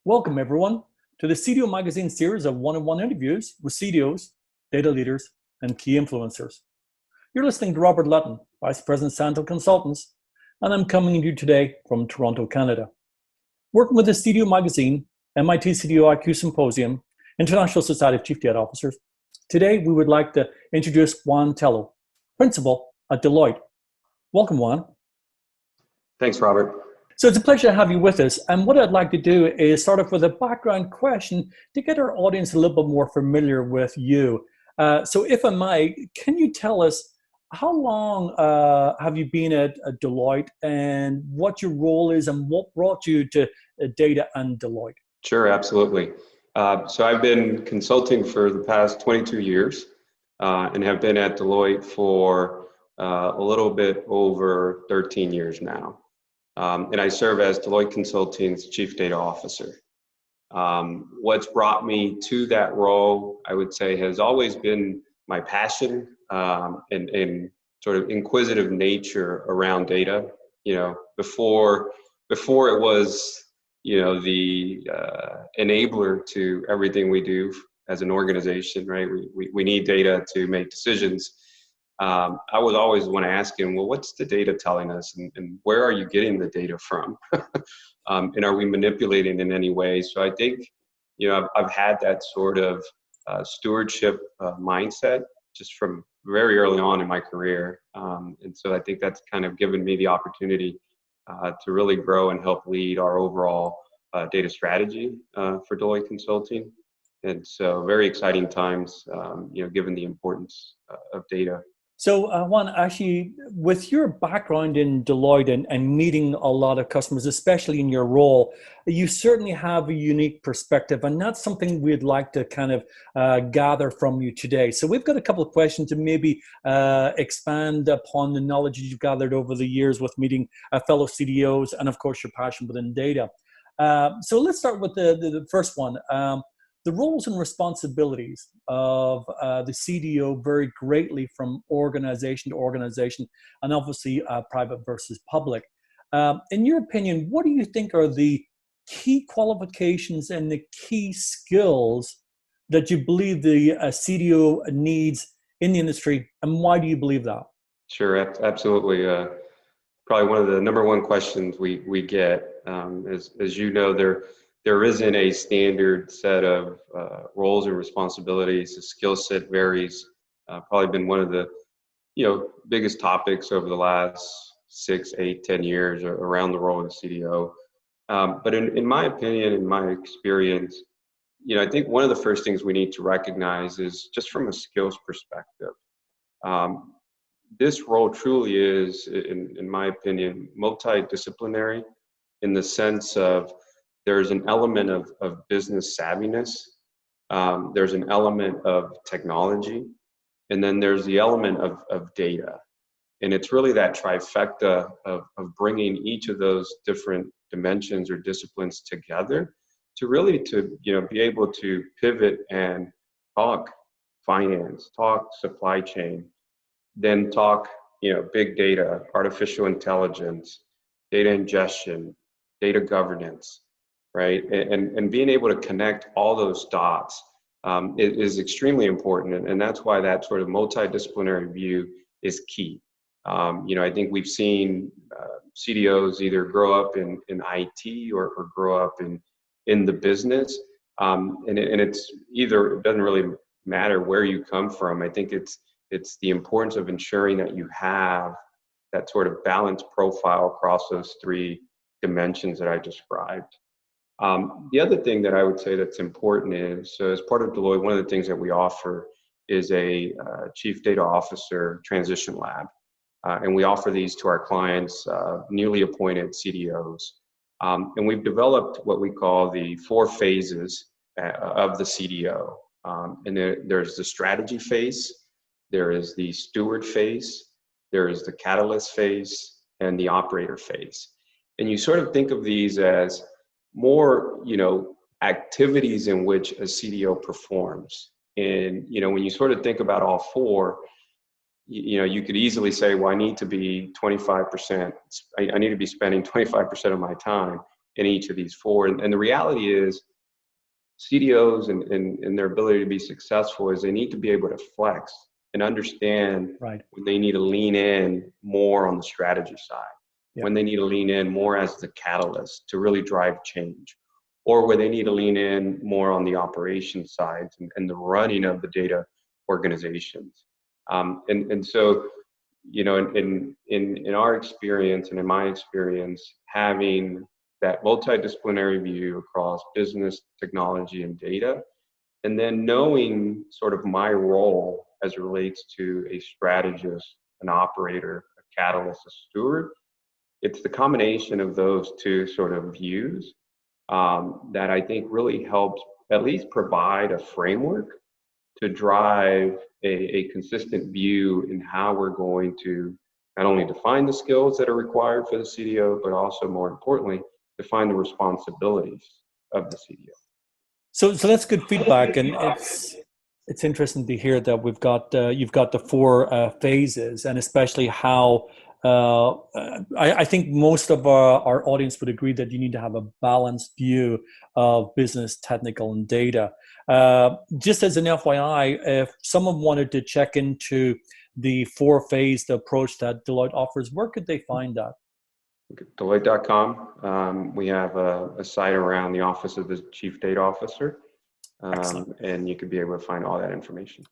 Welcome, everyone, to the CDO Magazine series of one-on-one interviews with CDOs, data leaders, and key influencers. You're listening to Robert Lutton, Vice President, Santal Consultants, and I'm coming to you today from Toronto, Canada. Working with the CDO Magazine, MIT CDO IQ Symposium, International Society of Chief Data Officers, today we would like to introduce Juan Tello, Principal at Deloitte. Welcome, Juan. Thanks, Robert. So it's a pleasure to have you with us. And what I'd like to do is start off with a background question to get our audience a little bit more familiar with you. So if I might, can you tell us how long have you been at Deloitte and what your role is and what brought you to data and Deloitte? Sure, absolutely. So I've been consulting for the past 22 years and have been at Deloitte for a little bit over 13 years now. And I serve as Deloitte Consulting's Chief Data Officer. What's brought me to that role, I would say, has always been my passion and sort of inquisitive nature around data. You know, before it was, the enabler to everything we do as an organization, right? We need data to make decisions. I was always one asking, well, what's the data telling us, and where are you getting the data from? And are we manipulating in any way? So I think, I've had that sort of stewardship mindset just from very early on in my career. And so I think that's kind of given me the opportunity to really grow and help lead our overall data strategy for Deloitte Consulting. And so very exciting times, given the importance of data. So Juan, actually, with your background in Deloitte and meeting a lot of customers, especially in your role, you certainly have a unique perspective, and that's something we'd like to kind of gather from you today. So we've got a couple of questions to maybe expand upon the knowledge you've gathered over the years with meeting fellow CDOs and, of course, your passion within data. So let's start with the first one. The roles and responsibilities of the CDO vary greatly from organization to organization, and obviously private versus public. In your opinion, what do you think are the key qualifications and the key skills that you believe the CDO needs in the industry, and why do you believe that? Sure, absolutely. Probably one of the number one questions we get, as you know, there isn't a standard set of roles and responsibilities. The skill set varies. Probably been one of the biggest topics over the last 6, 8, 10 years around the role of the CDO. But in my opinion, in my experience, I think one of the first things we need to recognize is just from a skills perspective. This role truly is, in my opinion, multidisciplinary in the sense of there's an element of business savviness, there's an element of technology, and then there's the element of data. And it's really that trifecta of bringing each of those different dimensions or disciplines together to really be able to pivot and talk finance, talk supply chain, then talk big data, artificial intelligence, data ingestion, data governance. Right, and being able to connect all those dots is extremely important, and that's why that sort of multidisciplinary view is key. I think we've seen CDOs either grow up in IT or grow up in the business, and it's either, it doesn't really matter where you come from. I think it's the importance of ensuring that you have that sort of balanced profile across those three dimensions that I described. The other thing that I would say that's important is, so as part of Deloitte, one of the things that we offer is a Chief Data Officer Transition Lab. And we offer these to our clients, newly appointed CDOs. And we've developed what we call the 4 phases of the CDO. And there's the strategy phase, there is the steward phase, there is the catalyst phase, and the operator phase. And you sort of think of these as more, activities in which a CDO performs. And, when you sort of think about all 4, you could easily say, well, I need to be 25%, I need to be spending 25% of my time in each of these four. And the reality is CDOs and their ability to be successful is they need to be able to flex and understand Right. when they need to lean in more on the strategy side, Yep. when they need to lean in more as the catalyst to really drive change, or where they need to lean in more on the operation side and the running of the data organizations. And so, you know, in our experience and in my experience, having that multidisciplinary view across business, technology, and data, and then knowing sort of my role as it relates to a strategist, an operator, a catalyst, a steward, it's the combination of those two sort of views that I think really helps at least provide a framework to drive a consistent view in how we're going to not only define the skills that are required for the CDO, but also more importantly, define the responsibilities of the CDO. So that's good feedback, and it's interesting to hear that we've got you've got the four phases, and especially how I think most of our audience would agree that you need to have a balanced view of business, technical, and data. Just as an FYI, if someone wanted to check into the four-phased approach that Deloitte offers, where could they find that? Deloitte.com. We have a site around the Office of the Chief Data Officer, and you could be able to find all that information.